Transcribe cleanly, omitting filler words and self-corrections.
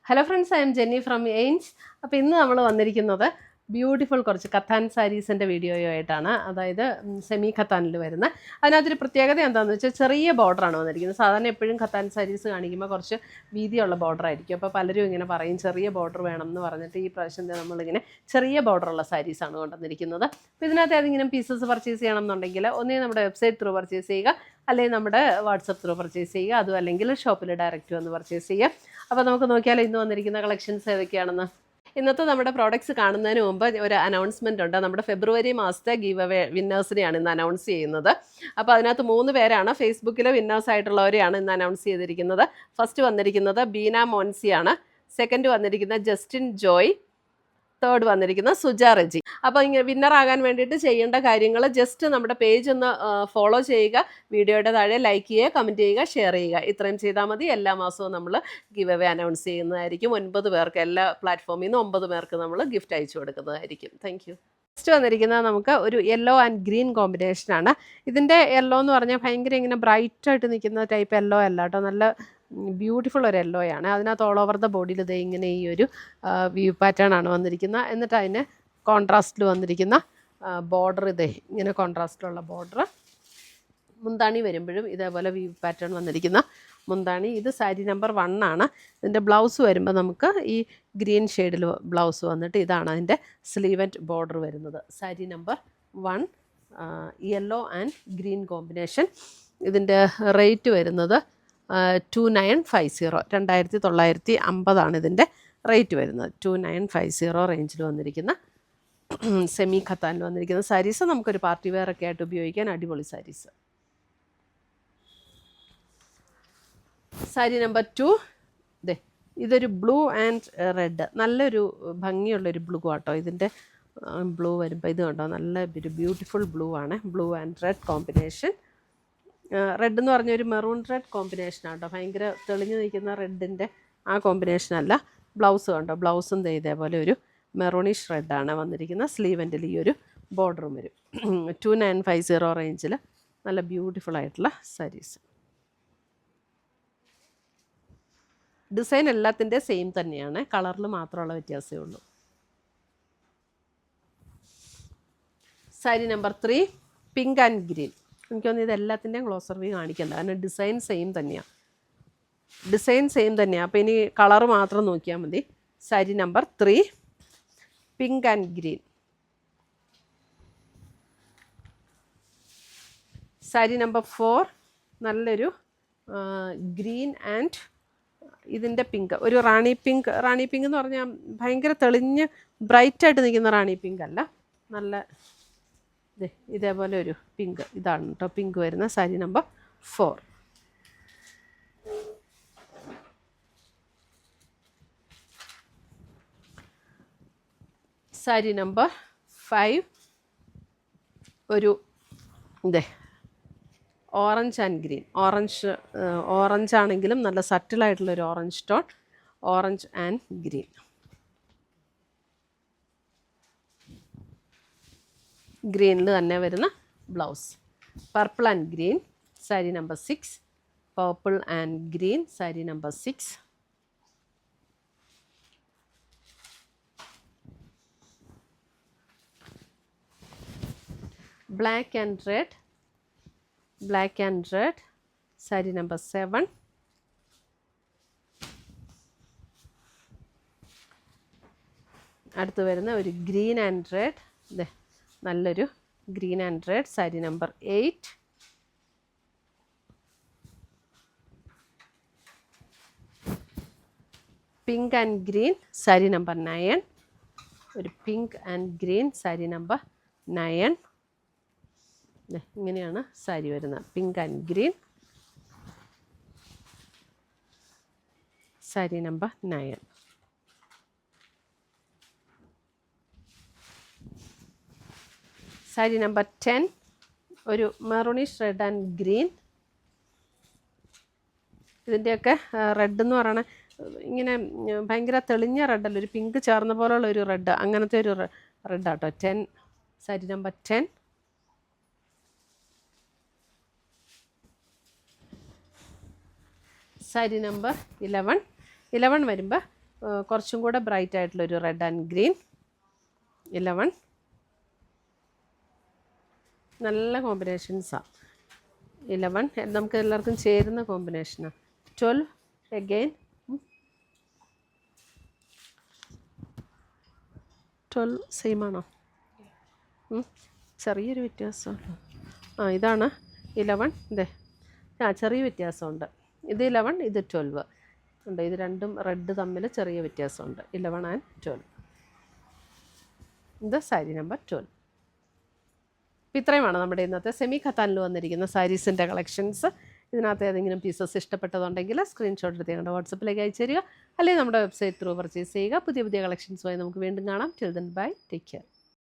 Hello friends, I am Jenny from എയിൻസ്. അപ്പോൾ ഇന്ന് നമ്മൾ വന്നിരിക്കുന്നത് ബ്യൂട്ടിഫുൾ കുറച്ച് കത്താൻ സാരീസിൻ്റെ വീഡിയോയുമായിട്ടാണ്. അതായത് സെമി ഖത്താനിൽ വരുന്ന. അതിനകത്തൊരു പ്രത്യേകത എന്താണെന്ന് വെച്ചാൽ ചെറിയ ബോർഡറാണ് വന്നിരിക്കുന്നത്. സാധാരണ എപ്പോഴും ഖത്താൻ സാരീസ് കാണിക്കുമ്പോൾ കുറച്ച് വീതിയുള്ള ബോർഡർ ആയിരിക്കും. അപ്പോൾ പലരും ഇങ്ങനെ പറയും ചെറിയ ബോർഡർ വേണം എന്ന് പറഞ്ഞിട്ട് ഈ പ്രാവശ്യം നമ്മളിങ്ങനെ ചെറിയ ബോർഡറുള്ള സാരീസാണ് കൊണ്ടുവന്നിരിക്കുന്നത്. അപ്പോൾ ഇതിനകത്ത് ഏതെങ്കിലും പീസസ് പർച്ചേസ് ചെയ്യണം എന്നുണ്ടെങ്കിൽ ഒന്നേ നമ്മുടെ വെബ്സൈറ്റ് ത്രൂ പർച്ചേസ് ചെയ്യുക, അല്ലെങ്കിൽ നമ്മുടെ വാട്സപ്പ് ത്രൂ പർച്ചേസ് ചെയ്യുക, അതും അല്ലെങ്കിൽ ഷോപ്പിൽ ഡയറക്റ്റ് വന്ന് പർച്ചേസ് ചെയ്യുക. അപ്പോൾ നമുക്ക് നോക്കിയാൽ ഇന്ന് വന്നിരിക്കുന്ന കളക്ഷൻസ് ഏതൊക്കെയാണെന്ന്. ഇന്നത്തെ നമ്മുടെ പ്രോഡക്റ്റ്സ് കാണുന്നതിന് മുമ്പ് ഒരു അനൗൺസ്മെൻ്റ് ഉണ്ട്. നമ്മുടെ ഫെബ്രുവരി മാസത്തെ ഗീവ് അവേ വിന്നേഴ്സിനെയാണ് ഇന്ന് അനൗൺസ് ചെയ്യുന്നത്. അപ്പോൾ അതിനകത്ത് 3 പേരാണ് ഫേസ്ബുക്കിൽ വിന്നേഴ്സ് ആയിട്ടുള്ളവരെയാണ് ഇന്ന് അനൗൺസ് ചെയ്തിരിക്കുന്നത്. ഫസ്റ്റ് വന്നിരിക്കുന്നത് ബീന മോൻസിയാണ്, സെക്കൻഡ് വന്നിരിക്കുന്നത് ജസ്റ്റിൻ ജോയ്, തേർഡ് വന്നിരിക്കുന്ന സുജ റെജി. അപ്പോൾ ഇങ്ങനെ വിന്നറാകാൻ വേണ്ടിയിട്ട് ചെയ്യേണ്ട കാര്യങ്ങൾ ജസ്റ്റ് നമ്മുടെ പേജ് ഒന്ന് ഫോളോ ചെയ്യുക, വീഡിയോയുടെ താഴെ ലൈക്ക് ചെയ്യുക, കമൻറ്റ് ചെയ്യുക, ഷെയർ ചെയ്യുക. ഇത്രയും ചെയ്താൽ മതി. എല്ലാ മാസവും നമ്മൾ ഗിവ് അവേ അനൗൺസ് ചെയ്യുന്നതായിരിക്കും. 9 പേർക്ക്, എല്ലാ പ്ലാറ്റ്ഫോമിൽ നിന്ന് 9 പേർക്ക് നമ്മൾ ഗിഫ്റ്റ് അയച്ചു കൊടുക്കുന്നതായിരിക്കും. Thank you. നെക്സ്റ്റ് വന്നിരിക്കുന്നത് നമുക്ക് ഒരു യെല്ലോ ആൻഡ് ഗ്രീൻ കോമ്പിനേഷനാണ്. ഇതിൻ്റെ യെല്ലോ എന്ന് പറഞ്ഞാൽ ഭയങ്കര ഇങ്ങനെ ബ്രൈറ്റായിട്ട് നിൽക്കുന്ന ടൈപ്പ് യെല്ലോ അല്ല കേട്ടോ, നല്ല ബ്യൂട്ടിഫുൾ ഒരു യെല്ലോയാണ്. അതിനകത്ത് ഓൾ ഓവർ ദ ബോഡിയിൽ ഇത് ഇങ്ങനെ ഈ ഒരു വ്യൂ പാറ്റേൺ ആണ് വന്നിരിക്കുന്നത്. എന്നിട്ട് അതിന് കോൺട്രാസ്റ്റിൽ വന്നിരിക്കുന്ന ബോർഡർ ഇതേ ഇങ്ങനെ കോൺട്രാസ്റ്റിലുള്ള ബോർഡർ. മുന്താണി വരുമ്പോഴും ഇതേപോലെ വ്യൂ പാറ്റേൺ വന്നിരിക്കുന്ന മുന്താണി. ഇത് സാരി നമ്പർ 1 ആണ്. ഇതിൻ്റെ ബ്ലൗസ് വരുമ്പോൾ നമുക്ക് ഈ ഗ്രീൻ ഷെയ്ഡിൽ ബ്ലൗസ് വന്നിട്ട് ഇതാണ് അതിൻ്റെ സ്ലീവ് ആൻഡ് ബോർഡർ വരുന്നത്. Sari number 1 yellow and green combination. ഇതിൻ്റെ റേറ്റ് വരുന്നത് 2950, 2950 ഇതിൻ്റെ റേറ്റ് വരുന്നത്. 2950 റേഞ്ചിൽ വന്നിരിക്കുന്ന സെമി ഖത്താനിൽ വന്നിരിക്കുന്ന സാരീസ് നമുക്കൊരു പാർട്ടി വെയർ ഒക്കെ ആയിട്ട് ഉപയോഗിക്കാൻ അടിപൊളി സാരീസ്. സാരി നമ്പർ 2 ഇതൊരു ബ്ലൂ ആൻഡ് റെഡ്, നല്ലൊരു ഭംഗിയുള്ളൊരു ബ്ലൂ ആട്ടോ. ഇതിൻ്റെ ബ്ലൂ വരുമ്പോൾ ഇത് കണ്ടോ, നല്ല ഒരു ബ്യൂട്ടിഫുൾ ബ്ലൂ ആണ്. Blue and red combination. Red എന്ന് പറഞ്ഞൊരു മെറൂൺ റെഡ് കോമ്പിനേഷനാണ് കേട്ടോ. ഭയങ്കര തെളിഞ്ഞു നിൽക്കുന്ന റെഡിൻ്റെ ആ കോമ്പിനേഷനല്ല. ബ്ലൗസ് കണ്ടോ, ബ്ലൗസും ഇതേപോലെ ഒരു മെറൂണിഷ് റെഡാണ് വന്നിരിക്കുന്നത്. സ്ലീവെൻ്റിൽ ഈ ഒരു ബോർഡറും വരും. 2950 റേഞ്ചിൽ നല്ല ബ്യൂട്ടിഫുൾ ആയിട്ടുള്ള സാരീസ്. ഡിസൈൻ എല്ലാത്തിൻ്റെ സെയിം തന്നെയാണ്, കളറിൽ മാത്രമുള്ള വ്യത്യാസമേ ഉള്ളൂ. Sari number 3 pink and green. എനിക്കൊന്നും ഇത് എല്ലാത്തിൻ്റെയും ക്ലോസർ വ്യൂ കാണിക്കണ്ട, കാരണം ഡിസൈൻ സെയിം തന്നെയാണ്. അപ്പോൾ ഇനി കളർ മാത്രം നോക്കിയാൽ മതി. Sari number 3 pink and green. Sari number 4 നല്ലൊരു ഗ്രീൻ ആൻഡ് ഇതിൻ്റെ പിങ്ക്, ഒരു റാണി പിങ്ക്. റാണി പിങ്ക് എന്ന് പറഞ്ഞാൽ ഭയങ്കര തെളിഞ്ഞ് ബ്രൈറ്റായിട്ട് നിൽക്കുന്ന റാണി പിങ്ക് അല്ല, നല്ല ഇതേപോലെ ഒരു പിങ്ക്. ഇതാണ് കേട്ടോ പിങ്ക് വരുന്ന സാരി നമ്പർ 4. സാരി നമ്പർ 5 ഒരു ഓറഞ്ച് ആൻഡ് ഗ്രീൻ. ഓറഞ്ച് ആണെങ്കിലും നല്ല സറ്റിലായിട്ടുള്ളൊരു orange tone, orange and green. ഗ്രീനിൽ തന്നെ വരുന്ന blouse. Purple and green sari number 6. Purple and green sari number 6. Black and red sari number 7. അടുത്ത് വരുന്ന ഒരു ഗ്രീൻ ആൻഡ് റെഡ്, നല്ലൊരു green and red sari number 8. Pink and green sari number 9. ഒരു pink and green sari number 9. ഇങ്ങനെയാണ് സാരി വരുന്നത്. Pink and green sari number 9. Sari number 10 ഒരു maroonish red and green. ഇതിൻ്റെയൊക്കെ red എന്ന് പറയുന്നത് ഇങ്ങനെ ഭയങ്കര തെളിഞ്ഞ റെഡല്ല, ഒരു പിങ്ക് ചേർന്ന പോലുള്ള ഒരു റെഡ്, അങ്ങനത്തെ ഒരു റെഡാട്ടോ. 10 സാരി നമ്പർ 10. സാരി നമ്പർ 11 വരുമ്പോൾ കുറച്ചും കൂടെ ബ്രൈറ്റ് ആയിട്ടുള്ളൊരു റെഡ് ആൻഡ് ഗ്രീൻ. 11 നല്ല കോമ്പിനേഷൻസാണ്. 11 നമുക്ക് എല്ലാവർക്കും ചേരുന്ന കോമ്പിനേഷനാണ്. 12 അഗെയിൻ 12 സെയിം ആണോ? ചെറിയൊരു വ്യത്യാസമുള്ളൂ. ഇതാണ് 11. ഇതേ ചെറിയ വ്യത്യാസമുണ്ട്. ഇത് 11, ഇത് 12 ഉണ്ട്. ഇത് രണ്ടും റെഡ് തമ്മിൽ ചെറിയ വ്യത്യാസമുണ്ട്. 11 ആൻഡ് 12. ഇത് സാരി നമ്പർ 12. അപ്പോൾ ഇത്രയുമാണ് നമ്മുടെ ഇന്നത്തെ സെമി ഖത്താനിൽ വന്നിരിക്കുന്ന സാരീസിൻ്റെ കളക്ഷൻസ്. ഇതിനകത്ത് ഏതെങ്കിലും പീസസ് ഇഷ്ടപ്പെട്ടതുണ്ടെങ്കിൽ സ്ക്രീൻഷോട്ട് എടുത്ത് ഞങ്ങളുടെ വാട്സപ്പിലേക്ക് അയച്ചു തരിക, അല്ലെങ്കിൽ നമ്മുടെ വെബ്സൈറ്റ് ത്രൂ പർച്ചേസ് ചെയ്യുക. പുതിയ പുതിയ കളക്ഷൻസുമായി നമുക്ക് വീണ്ടും കാണാം. Till then bye, take care.